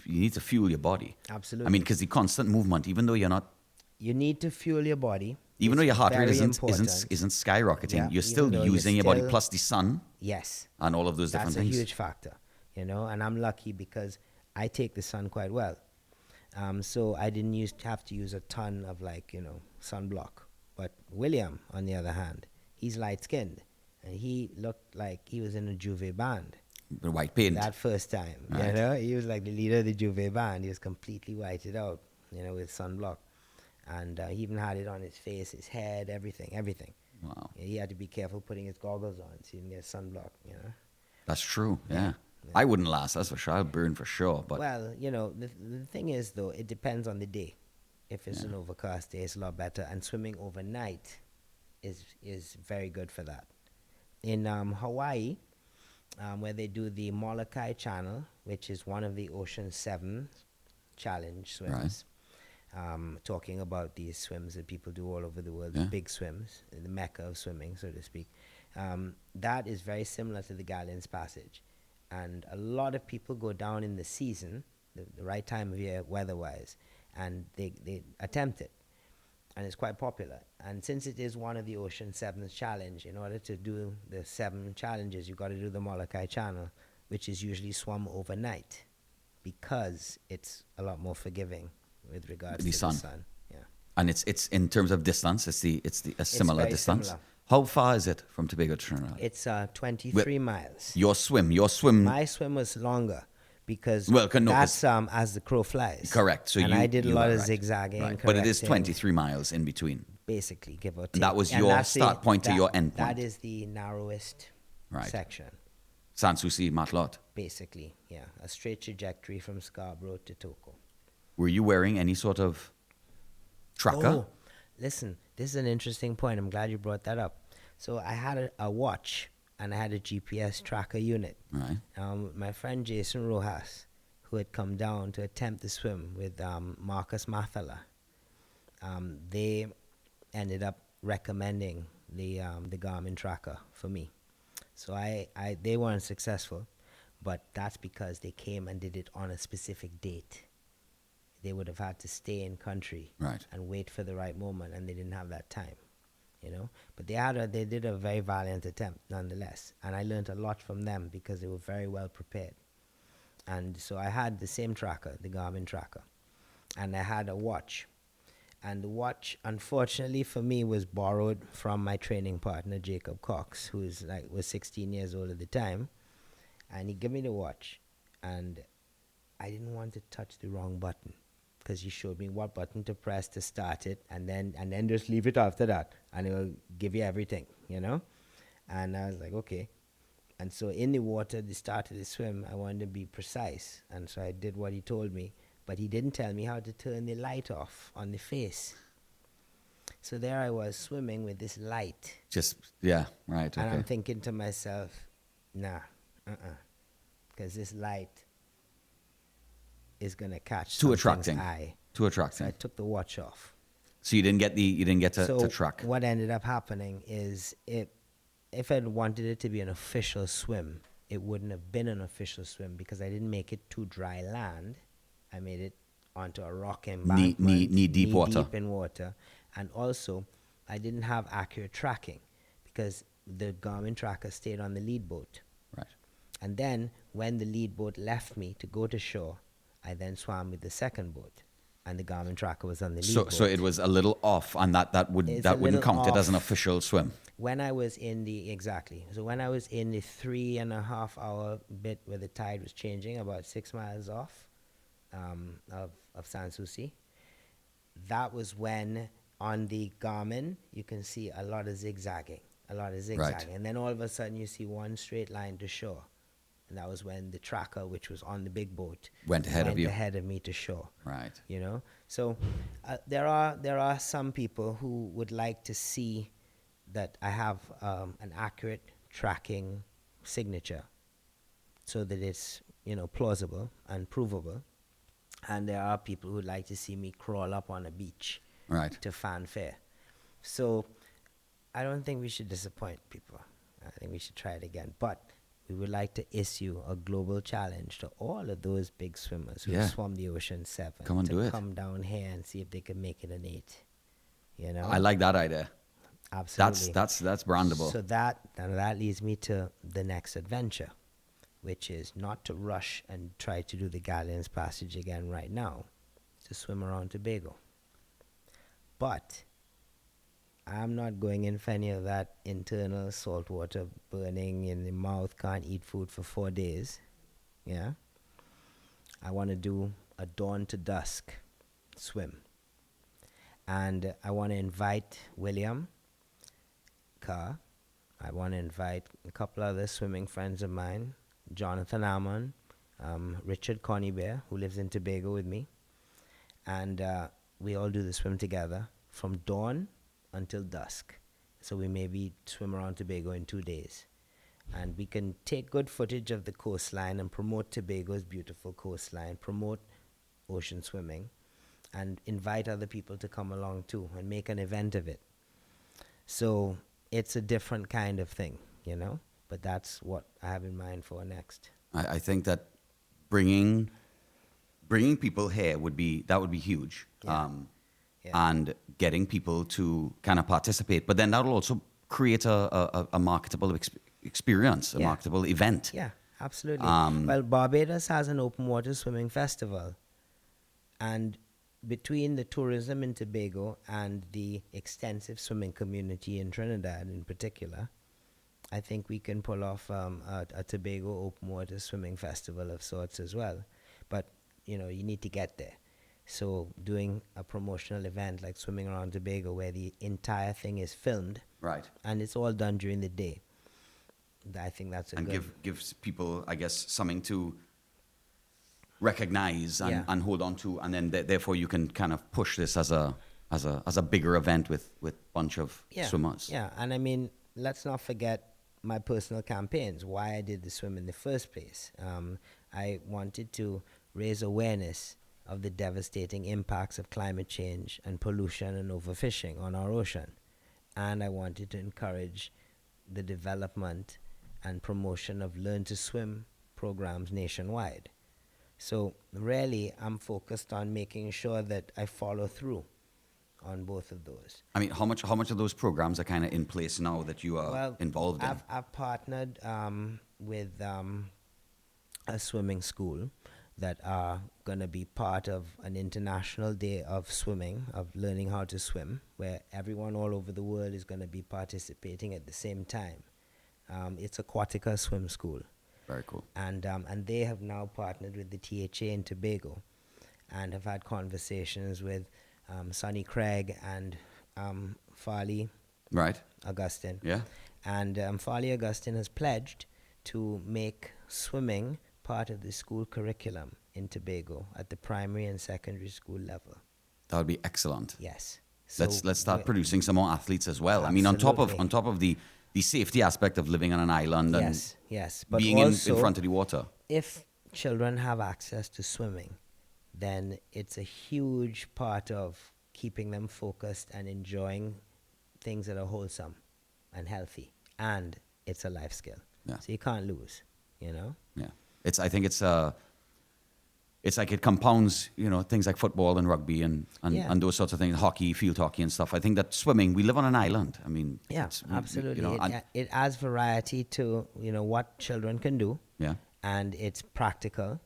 need to fuel your body. Absolutely. I mean, because the constant movement, even though you're not, You need to fuel your body. even though It's your heart rate very isn't important. skyrocketing, Yeah, you're even still though you're using your body still- plus the sun Yes. and all of those That's different a things. huge factor, and I'm lucky because I take the sun quite well. So I didn't have to use a ton of sunblock. But William, on the other hand, he's light-skinned, and he looked like he was in a Juve band The white paint. that first time. Right. He was like the leader of the Juve band. He was completely whited out, with sunblock. And he even had it on his face, his head, everything. Wow. He had to be careful putting his goggles on so he didn't get sunblock, That's true. Yeah. Yeah. I wouldn't last. That's for sure. I'll burn for sure. But Well, the thing is, though, it depends on the day. If it's an overcast day, it's a lot better. And swimming overnight is very good for that. In Hawaii, where they do the Molokai Channel, which is one of the Ocean 7 challenge swims, talking about these swims that people do all over the world, the big swims, the mecca of swimming, so to speak. That is very similar to the Galleon's Passage. And a lot of people go down in the season, the right time of year weather-wise, and they attempt it. And it's quite popular. And since it is one of the Ocean 7 challenge, in order to do the 7 challenges, you've got to do the Molokai Channel, which is usually swum overnight because it's a lot more forgiving with regards to the sun. Yeah. and it's in terms of distance, it's a similar very distance. similar. How far is it from Tobago to Trinidad? It's 23 miles. Your swim. My swim was longer because Well, no, that's as the crow flies. Correct. So and I did a you lot were of right. zigzagging. Right. But it is correcting, 23 miles in between. basically, give or take. And that was And your that's start point to your end point. That is the narrowest Right. section. Sans Souci, Matlot. basically. Yeah, a straight trajectory from Scarborough to Toco. Were you wearing any sort of tracker? Oh, listen, this is an interesting point. I'm glad you brought that up. So I had a watch and I had a GPS tracker unit. Right. My friend Jason Rojas, who had come down to attempt the swim with Marcus Mathala, they ended up recommending the Garmin tracker for me. So they weren't successful, but that's because they came and did it on a specific date. They would have had to stay in country Right. and wait for the right moment, and they didn't have that time, you know. But they did a very valiant attempt nonetheless, and I learned a lot from them because they were very well prepared. And so I had the same tracker, the Garmin tracker, and I had a watch. And the watch, unfortunately for me, was borrowed from my training partner, Jacob Cox, who was 16 years old at the time. And he gave me the watch, and I didn't want to touch the wrong button because he showed me what button to press to start it, and then just leave it after that, and it will give you everything, you know. And I was like, okay. And so in the water, the start of the swim, I wanted to be precise, and so I did what he told me. But he didn't tell me how to turn the light off on the face. So there I was swimming with this light. Yeah, right. Okay. And I'm thinking to myself, nah, because this light is going to catch Too something's attracting. eye. Too So attracting. I took the watch off. So you didn't get to track. What ended up happening is if I'd wanted it to be an official swim, it wouldn't have been an official swim because I didn't make it to dry land. I made it onto a rock embankment, knee deep water. deep in water, and also I didn't have accurate tracking because the Garmin tracker stayed on the lead boat. Right. And then when the lead boat left me to go to shore, I then swam with the second boat, and the Garmin tracker was on the lead boat. So it was a little off, and that wouldn't count it as an official swim. When I was in the 3.5 hour bit where the tide was changing about 6 miles off of Sans Souci, that was when on the Garmin you can see a lot of zigzagging, Right. and then all of a sudden you see one straight line to shore, and that was when the tracker, which was on the big boat, Went ahead of you. ahead of me to shore. Right. You know, so there are some people who would like to see that I have an accurate tracking signature, so that it's plausible and provable. And there are people who would like to see me crawl up on a beach Right. to fanfare. So I don't think we should disappoint people. I think we should try it again. But we would like to issue a global challenge to all of those big swimmers who Yeah. swum the Ocean 7 Come and to do it. come down here and see if they can make it an 8. I like that idea. Absolutely. That's brandable. So that leads me to the next adventure, which is not to rush and try to do the Galleon's Passage again right now, to swim around Tobago. But I'm not going in for any of that internal saltwater burning in the mouth, can't eat food for 4 days. Yeah. I want to do a dawn to dusk swim. And I want to invite William Carr. I want to invite a couple other swimming friends of mine, Jonathan Amon, Richard Conybeare, who lives in Tobago with me. And we all do the swim together from dawn until dusk. So we maybe swim around Tobago in 2 days. And we can take good footage of the coastline and promote Tobago's beautiful coastline, promote ocean swimming, and invite other people to come along too and make an event of it. So it's a different kind of thing, but that's what I have in mind for next. I think that bringing people here would be huge. Yeah. And getting people to kind of participate, but then that'll also create a marketable experience, a marketable event. Yeah, absolutely. Well, Barbados has an open water swimming festival, and between the tourism in Tobago and the extensive swimming community in Trinidad in particular, I think we can pull off a Tobago open water swimming festival of sorts as well. But, you need to get there. So doing a promotional event like Swimming Around Tobago where the entire thing is filmed. Right. And it's all done during the day. I think that's a and good. gives people, I guess, something to recognize and, Yeah. and hold on to, and then therefore you can kind of push this as a bigger event with bunch of Yeah, swimmers. yeah, and I mean, let's not forget my personal campaigns. Why I did the swim in the first place. I wanted to raise awareness of the devastating impacts of climate change and pollution and overfishing on our ocean, and I wanted to encourage the development and promotion of learn to swim programs nationwide. So really, I'm focused on making sure that I follow through on both of those. I mean, how much of those programs are kind of in place now that you are Well, involved in? I've partnered with a swimming school that are going to be part of an international day of swimming, of learning how to swim, where everyone all over the world is going to be participating at the same time. It's Aquatica Swim School. Very cool. And they have now partnered with the THA in Tobago and have had conversations with Sonny Craig and Farley Right. Augustine. Yeah. And Farley Augustine has pledged to make swimming part of the school curriculum in Tobago at the primary and secondary school level. That would be excellent. Yes. Let's start producing some more athletes as well. I mean, on top of the safety aspect of living on an island and yes, but being in also, front of the water. if children have access to swimming, then it's a huge part of keeping them focused and enjoying things that are wholesome and healthy. And it's a life skill. Yeah. So you can't lose, you know? Yeah. I think it's like it compounds, things like football and rugby and those sorts of things, hockey, field hockey and stuff. I think that swimming, we live on an island. I mean, Yeah, absolutely. It adds variety to, what children can do. Yeah. And it's practical.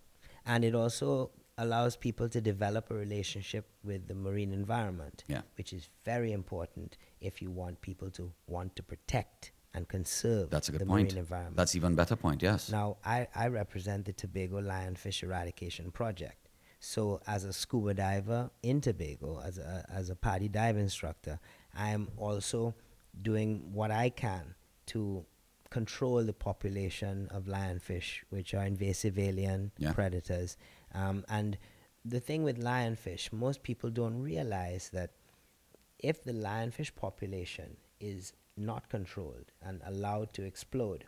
And it also allows people to develop a relationship with the marine environment, Yeah. which is very important if you want people to want to protect and conserve That's a good the point. marine environment. That's even better point, yes. Now, I represent the Tobago Lionfish Eradication Project. So as a scuba diver in Tobago, as a PADI dive instructor, I am also doing what I can to control the population of lionfish, which are invasive alien predators. And the thing with lionfish, most people don't realize that if the lionfish population is not controlled and allowed to explode,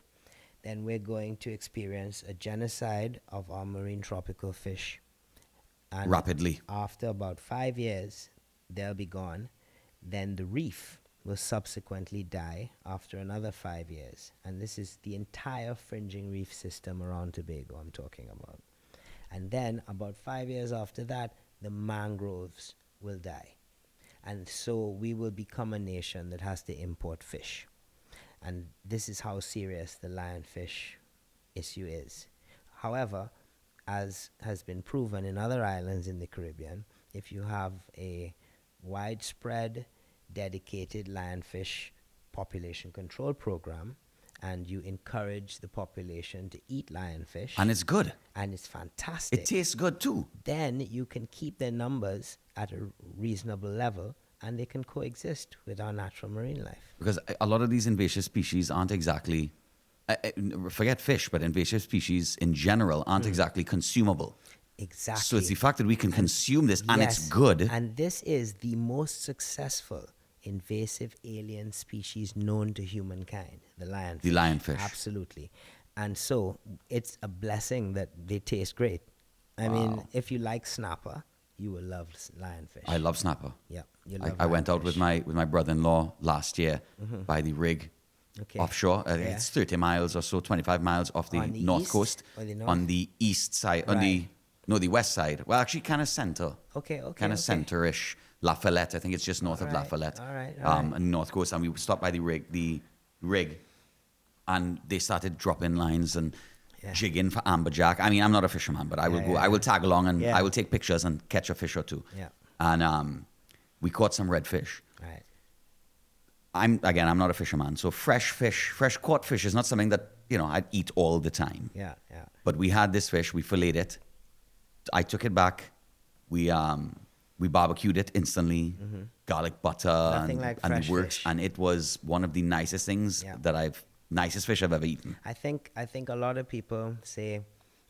then we're going to experience a genocide of our marine tropical fish. And rapidly. After about 5 years, they'll be gone. Then the reef will subsequently die after another 5 years. And this is the entire fringing reef system around Tobago I'm talking about. And then about 5 years after that, the mangroves will die. And so we will become a nation that has to import fish. And this is how serious the lionfish issue is. However, as has been proven in other islands in the Caribbean, if you have a widespread, dedicated lionfish population control program, and you encourage the population to eat lionfish. And it's good. And it's fantastic. It tastes good too. Then you can keep their numbers at a reasonable level, and they can coexist with our natural marine life. Because a lot of these invasive species aren't exactly, forget fish, but invasive species in general aren't exactly consumable. Exactly. So it's the fact that we can consume this and it's good. And this is the most successful invasive alien species known to humankind, the lionfish. The lionfish. Absolutely. And so it's a blessing that they taste great. I mean, if you like snapper, you will love lionfish. I love snapper. Yeah, you love I went out lionfish. with my brother-in-law last year by the rig offshore. I think it's 30 miles or so, 25 miles off the On the north east coast. or the north? On the east side, on the west side. Well, actually, kind of center. Okay. Kind of center-ish. La Follette, I think it's just north of La Follette. All right. And north coast, and we stopped by the rig, and they started dropping lines and jigging for amberjack. I mean, I'm not a fisherman, but I will go. I will tag along and I will take pictures and catch a fish or two. Yeah. And we caught some redfish. Right. I'm not a fisherman, so fresh caught fish is not something that I'd eat all the time. Yeah. But we had this fish, we filleted it. I took it back. We barbecued it instantly, garlic butter Nothing like and fresh the works, fish. and it was one of the nicest things that I've nicest fish I've ever eaten. I think a lot of people say,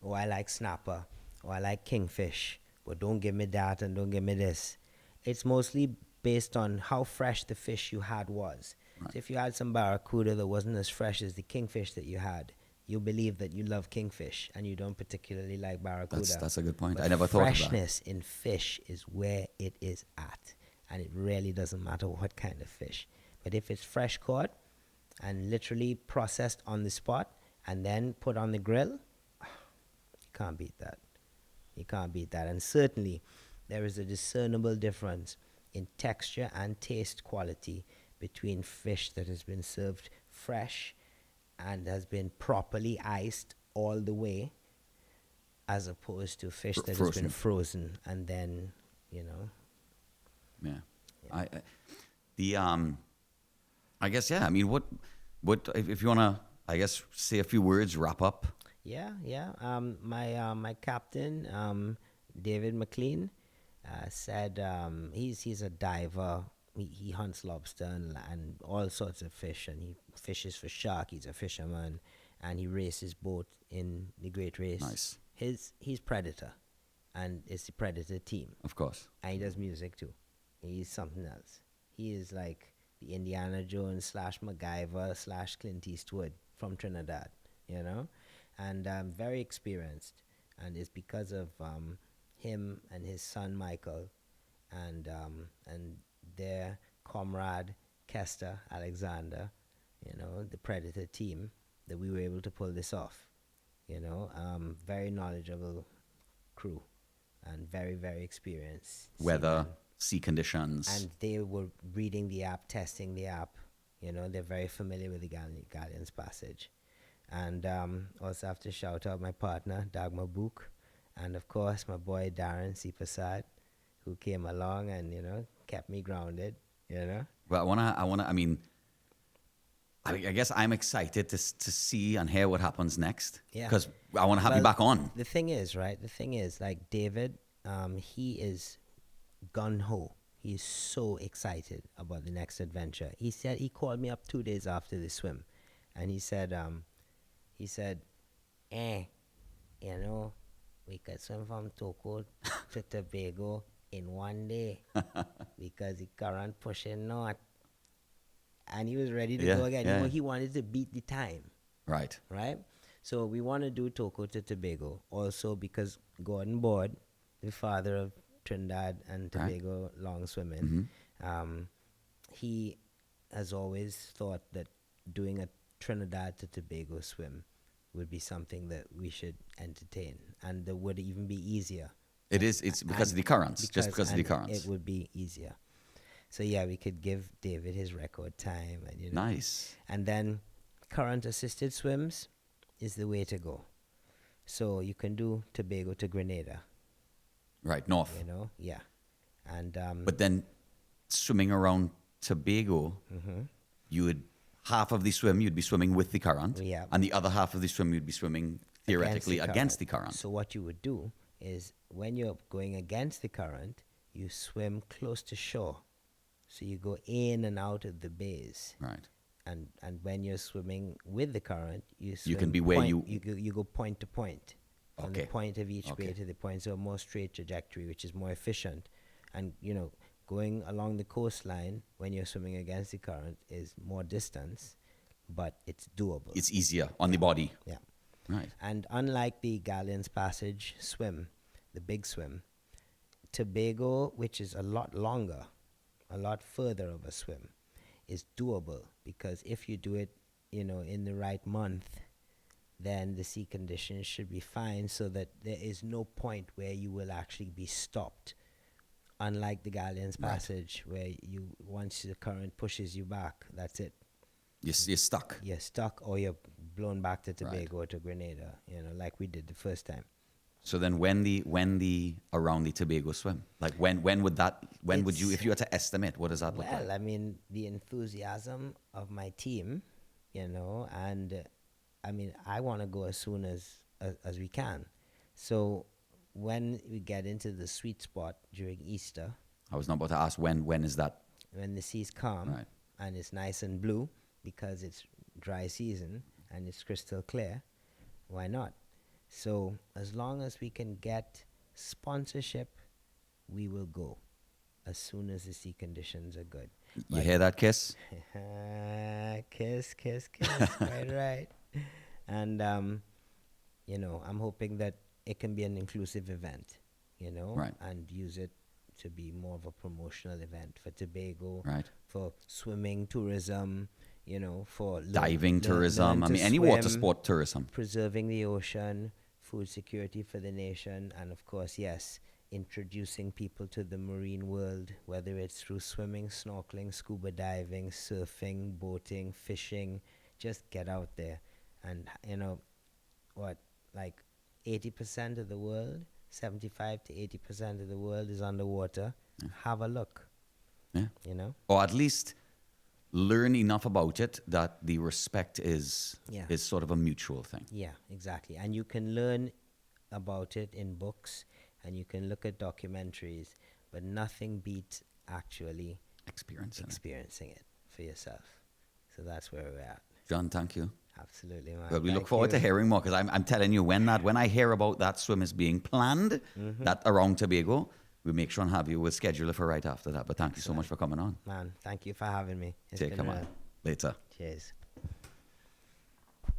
"Oh, I like snapper, or I like kingfish, but don't give me that and don't give me this." It's mostly based on how fresh the fish you had was. Right. So if you had some barracuda that wasn't as fresh as the kingfish that you had, you believe that you love kingfish and you don't particularly like barracuda. That's a good point. But I never thought of that. freshness in fish is where it is at, and it really doesn't matter what kind of fish. But if it's fresh caught and literally processed on the spot and then put on the grill, you can't beat that. You can't beat that. And certainly, there is a discernible difference in texture and taste quality between fish that has been served fresh and has been properly iced all the way, as opposed to fish that has been frozen and then, Yeah. I guess, yeah. I mean, what if you wanna, I guess, say a few words, wrap up. Yeah. My captain, David McLean, said he's a diver. He hunts lobster and all sorts of fish, and he fishes for shark. He's a fisherman, and he races boat in the Great Race. Nice. He's Predator, and it's the Predator team. Of course. And he does music too. He's something else. He is like the Indiana Jones / MacGyver / Clint Eastwood from Trinidad, and very experienced. And it's because of him and his son Michael, and their comrade Kester Alexander, the Predator team, that we were able to pull this off. Very knowledgeable crew and very, very experienced. Weather, sea conditions. And they were reading the app, testing the app. They're very familiar with the Galleon's Passage. And also have to shout out my partner, Dagmar Book, and of course my boy Darren C. Prasad, who came along and, kept me grounded, Well, I guess I'm excited to see and hear what happens next. Yeah. Because I want to have you back on. The thing is, like David, he is gung-ho. He's so excited about the next adventure. He called me up 2 days after the swim, and he said, we could swim from Toco to Tobago in 1 day because the current pushing north. And he was ready to go again. Yeah. He wanted to beat the time. Right. So we want to do Toco to Tobago also because Gordon Board, the father of Trinidad and Tobago long swimming, he has always thought that doing a Trinidad to Tobago swim would be something that we should entertain, and that would even be easier. It's because of the currents, just because of the currents. It would be easier. So yeah, we could give David his record time, and Nice. And then current assisted swims is the way to go. So you can do Tobago to Grenada. Right, north. Yeah. And But then swimming around Tobago, you would half of the swim you'd be swimming with the current, Yeah. and the other half of the swim you'd be swimming theoretically against the current. So what you would do is when you're going against the current, you swim close to shore. So you go in and out of the bays. Right. And when you're swimming with the current, you swim can be where you go point to point. From the Okay. point of each bay Okay. to the point, so a more straight trajectory, which is more efficient. And going along the coastline when you're swimming against the current is more distance, but it's doable. It's easier on the body. Yeah. Right. And unlike the Galleon's Passage swim, the big swim, Tobago, which is a lot longer, a lot further of a swim, is doable because if you do it, in the right month, then the sea conditions should be fine so that there is no point where you will actually be stopped. Unlike the Galleon's Passage, where once the current pushes you back, that's it. You're stuck. You're stuck or you're blown back to Tobago or to Grenada, like we did the first time. So then when the around the Tobago swim, like when would you, if you had to estimate, what does that look like? Well, I mean, the enthusiasm of my team, and I want to go as soon as we can. So when we get into the sweet spot during Easter, I was not about to ask when is that? when the sea's calm Right. and it's nice and blue because it's dry season and it's crystal clear, why not? So as long as we can get sponsorship, we will go as soon as the sea conditions are good. You hear that, Kiss? Kiss, kiss, kiss. Right. And, I'm hoping that it can be an inclusive event, Right. and use it to be more of a promotional event for Tobago, Right. for swimming tourism, for Diving tourism. I mean, any water sport tourism. preserving the ocean, food security for the nation, and of course, yes, introducing people to the marine world, whether it's through swimming, snorkeling, scuba diving, surfing, boating, fishing. Just get out there. And, like 80% of the world, 75 to 80% of the world is underwater. Yeah. Have a look, Yeah. Or at least learn enough about it that the respect is sort of a mutual thing. Yeah, exactly. And you can learn about it in books and you can look at documentaries, but nothing beats actually experiencing it for yourself. So that's where we're at. John, thank you. Absolutely, man. Well, we look Thank forward to you. hearing more, because I'm telling you, when I hear about that swim is being planned, that around Tobago, we'll make sure and have you. We'll schedule it for right after that. But thank you so much for coming on. Man, thank you for having me. It's Take been care, real. man. Later. Cheers.